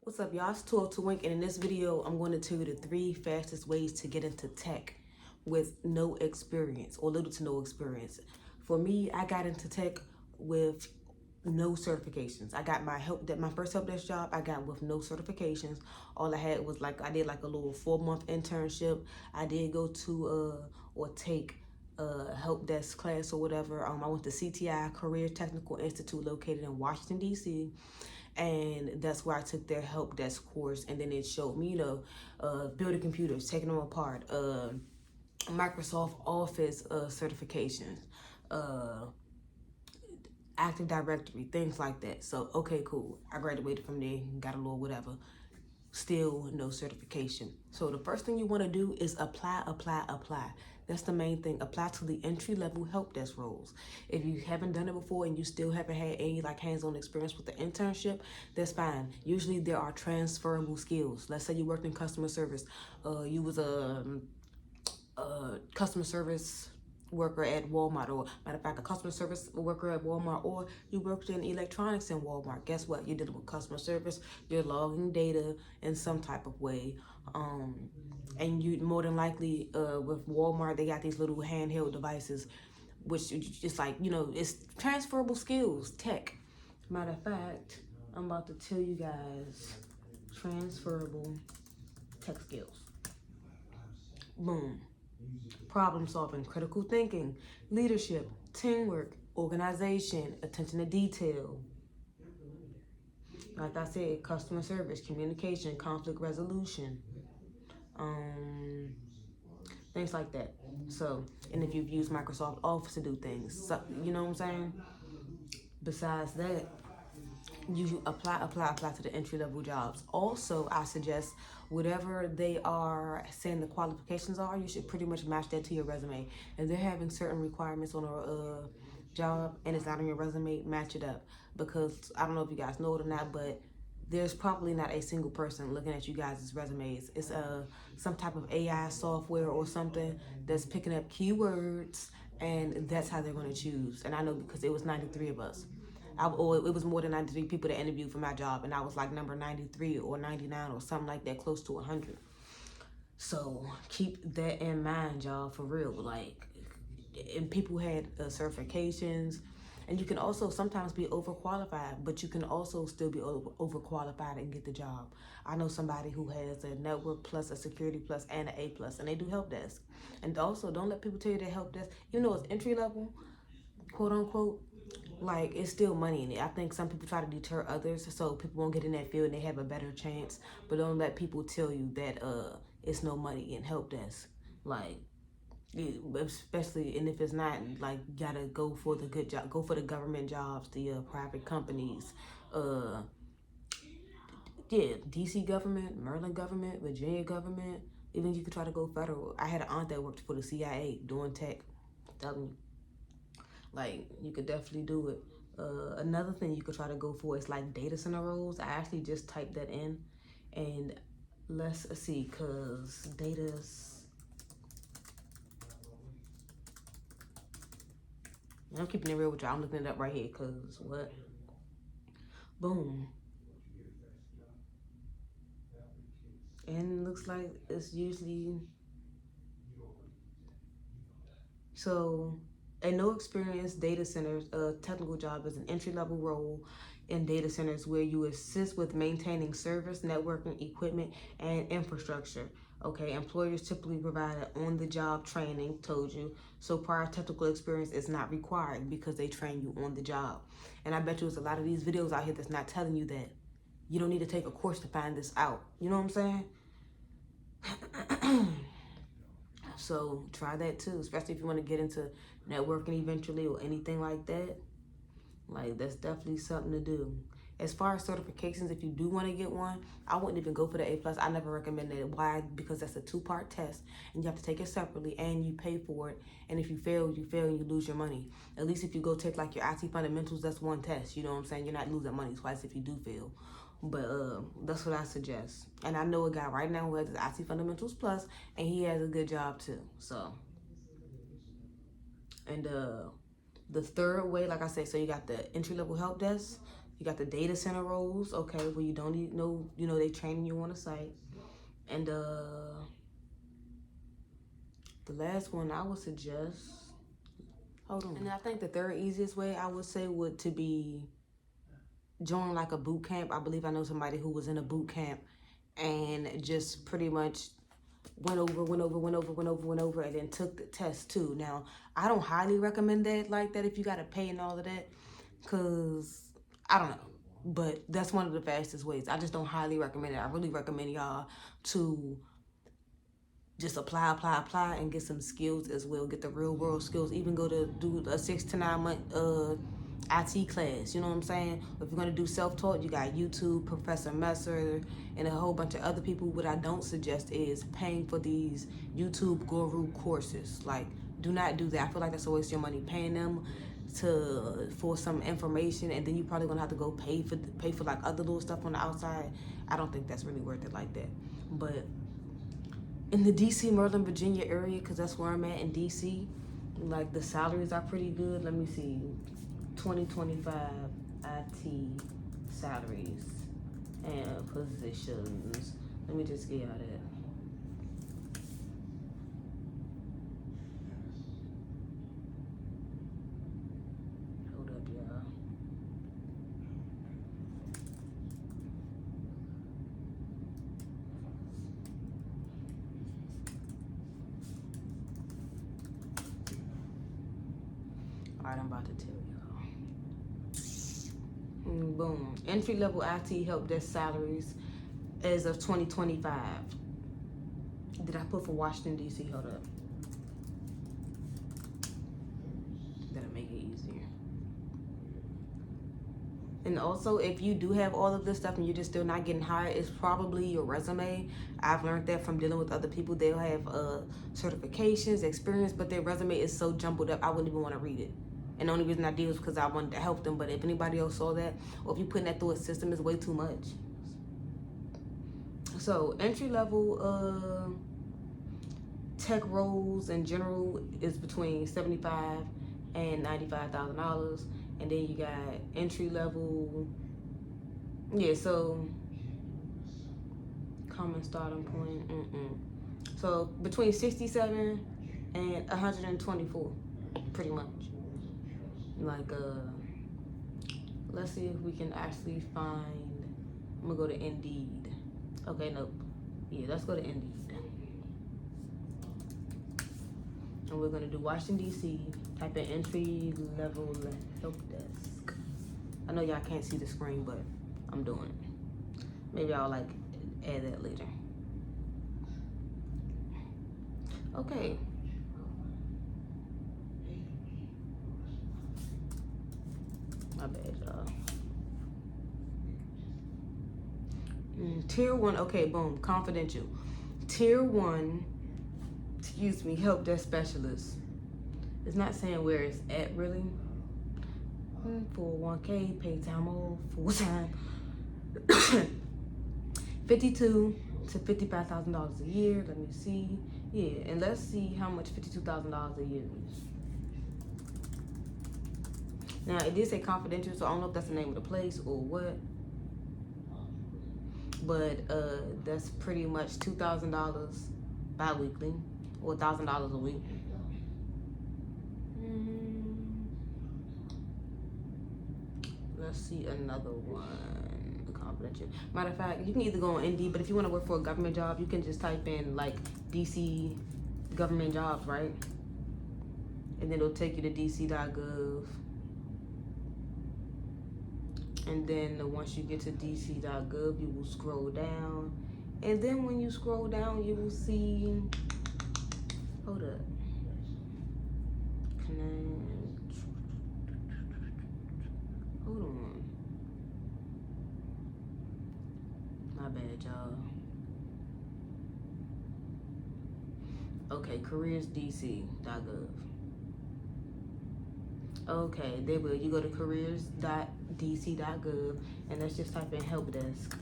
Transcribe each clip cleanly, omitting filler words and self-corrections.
What's up, y'all? It's 12 to Wink, and in this video, I'm going to tell you the 3 fastest ways to get into tech with no experience or little to no experience. For me, I got into tech with no certifications. I got my first help desk job. I got with no certifications. All I had was I did like a little 4-month internship. I did go to or take a help desk class or whatever. I went to CTI, Career Technical Institute, located in Washington D.C., and that's where I took their help desk course. And then it showed me, building computers, taking them apart, Microsoft Office certifications, uh, Active Directory, things like that. So okay, cool. I graduated from there, got a little whatever. Still no certification. So the first thing you want to do is apply. That's the main thing. Apply to the entry-level help desk roles. If you haven't done it before and you still haven't had any hands-on experience with the internship, that's fine. Usually there are transferable skills. Let's say you worked in customer service. You was a customer service worker at Walmart, or matter of fact, a customer service worker at Walmart, or you worked in electronics in Walmart. Guess what? You're dealing with customer service. You're logging data in some type of way. And you more than likely, with Walmart, they got these little handheld devices, which just it's transferable skills, tech. Matter of fact, I'm about to tell you guys transferable tech skills. Boom. Problem solving, critical thinking, leadership, teamwork, organization, attention to detail. Like I said, customer service, communication, conflict resolution, things like that. So, and if you've used Microsoft Office to do things, so, you know what I'm saying? Besides that, you apply to the entry-level jobs. Also, I suggest whatever they are saying the qualifications are, you should pretty much match that to your resume. If they're having certain requirements on a job and it's not on your resume, match it up. Because I don't know if you guys know it or not, but there's probably not a single person looking at you guys' resumes. It's some type of AI software or something that's picking up keywords, and that's how they're going to choose. And I know because it was 93 of us. It was more than 93 people that interviewed for my job, and I was like number 93 or 99 or something like that, close to 100. So keep that in mind, y'all, for real. And people had certifications, and you can also sometimes be overqualified, but you can also still be overqualified and get the job. I know somebody who has a network plus, a security plus, and an A plus, and they do help desk. And also, don't let people tell you they help desk, even though it's entry level, quote unquote. It's still money in it. I think some people try to deter others so people won't get in that field and they have a better chance. But don't let people tell you that it's no money in help desk. Like, especially, and if it's not, you gotta go for the good job, go for the government jobs, the private companies, yeah, DC government, Maryland government, Virginia government. Even you could try to go federal. I had an aunt that worked for the CIA doing tech. Telling you, you could definitely do it. Another thing you could try to go for is data center roles. I actually just typed that in, and let's see, cause I'm keeping it real with y'all. I'm looking it up right here, cause what? Boom. And it looks like it's usually so. A no experience data centers, technical job is an entry-level role in data centers where you assist with maintaining service, networking, equipment, and infrastructure. Okay, employers typically provide on-the-job training, told you, so prior technical experience is not required because they train you on the job. And I bet you there's a lot of these videos out here that's not telling you that. You don't need to take a course to find this out. You know what I'm saying? So try that too, especially if you want to get into networking eventually or anything like that. That's definitely something to do. As far as certifications, if you do want to get one, I wouldn't even go for the A plus. I never recommend it. Why? Because that's a 2-part test, and you have to take it separately, and you pay for it. And if you fail, and you lose your money. At least if you go take your IT fundamentals, that's one test. You know what I'm saying? You're not losing money twice if you do fail. But that's what I suggest. And I know a guy right now who has his IT Fundamentals Plus, and he has a good job too. So, and the third way, like I say, so you got the entry-level help desk. You got the data center roles, okay, where you don't need no, they training you on the site. And the last one I would suggest, hold on. And I think the third easiest way I would say would to be join like a boot camp. I believe I know somebody who was in a boot camp and just pretty much went over, and then took the test too. Now, I don't highly recommend that like that if you got to pay and all of that, because I don't know. But that's one of the fastest ways. I just don't highly recommend it. I really recommend y'all to just apply, and get some skills as well. Get the real world skills. Even go to do a 6 to 9 month IT class. You know what I'm saying? If you're gonna do self-taught, you got YouTube, Professor Messer, and a whole bunch of other people. What I don't suggest is paying for these YouTube guru courses. Like, do not do that. I feel like that's a waste of your money paying them for some information, and then you probably gonna have to go pay for like other little stuff on the outside. I don't think that's really worth it like that. But in the DC, Maryland, Virginia area, because that's where I'm at in DC, like the salaries are pretty good. Let me see, 2025 IT salaries and positions. Let me just get y'all that. Hold up, y'all. Alright, I'm about to tell y'all. Boom. Entry level IT help desk salaries as of 2025. Did I put for Washington, D.C.? Hold up. That'll make it easier. And also, if you do have all of this stuff and you're just still not getting hired, it's probably your resume. I've learned that from dealing with other people. They'll have certifications, experience, but their resume is so jumbled up, I wouldn't even want to read it. And the only reason I did was because I wanted to help them. But if anybody else saw that, or if you're putting that through a system, it's way too much. So entry level tech roles in general is between $75,000 and $95,000, and then you got entry level. Yeah, so common starting point. So between 67 and 124, pretty much. Like let's see if we can actually find. I'm gonna go to Indeed. Okay, nope. Yeah, let's go to Indeed. And we're gonna do Washington, D.C. Type in entry level help desk. I know y'all can't see the screen, but I'm doing it. Maybe I'll like add that later. Okay. My bad, y'all. Tier 1, okay, boom, confidential. Tier 1, excuse me, help desk specialist. It's not saying where it's at, really. 401k, paid time off, full time. $52,000 to $55,000 a year. Let me see. Yeah, and let's see how much $52,000 a year is. Now, it did say confidential, so I don't know if that's the name of the place or what. But that's pretty much $2,000 bi-weekly, or $1,000 a week. Let's see another one. Confidential. Matter of fact, you can either go on Indeed, but if you want to work for a government job, you can just type in like DC government jobs, right? And then it'll take you to dc.gov. And then once you get to dc.gov, you will scroll down. And then when you scroll down, you will see, hold up. Hold on. My bad, y'all. Okay, careersdc.gov. Okay, there will. You go to careers.dc.gov, and let's just type in Helpdesk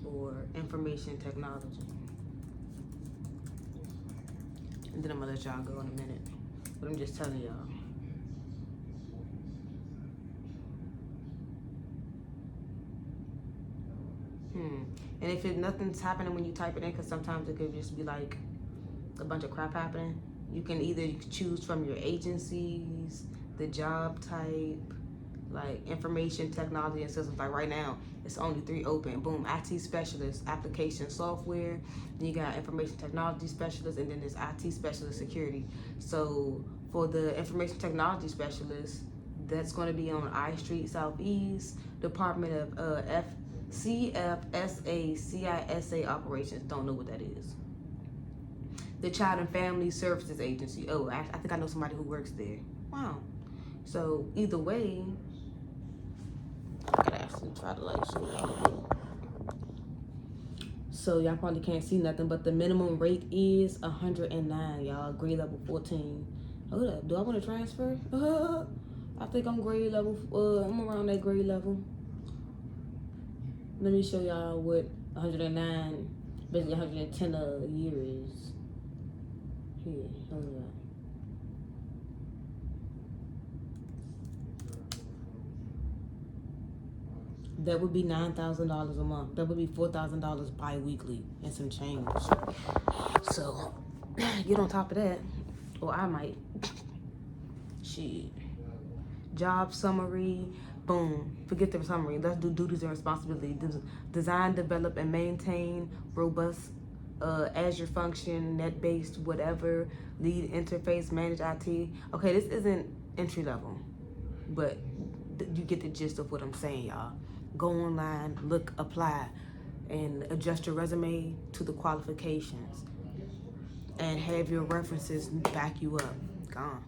or information technology. And then I'm gonna let y'all go in a minute, but I'm just telling y'all. And if nothing's happening when you type it in, because sometimes it could just be like a bunch of crap happening, you can either choose from your agencies, the job type, like information technology and systems. Like right now, it's only 3 open. Boom, IT specialist, application software. Then you got information technology specialist, and then there's IT specialist security. So for the information technology specialist, that's going to be on I Street Southeast, Department of CFSA, CISA operations. Don't know what that is. The Child and Family Services Agency. Oh, I think I know somebody who works there. Wow. So either way, I could actually try to like show y'all. So y'all probably can't see nothing, but the minimum rate is 109, y'all. Grade level 14. Hold up, do I want to transfer? I think I'm grade level. I'm around that grade level. Let me show y'all what 109, basically 110 a year is. Here, hold up. That would be $9,000 a month. That would be $4,000 bi-weekly and some change. So get on top of that, or I might. Shit. Job summary. Boom. Forget the summary. Let's do duties and responsibilities. Design, develop, and maintain robust Azure function, net-based, whatever. Lead interface, manage IT. Okay, this isn't entry level, but you get the gist of what I'm saying, y'all. Go online, look, apply, and adjust your resume to the qualifications, and have your references back you up. Gone.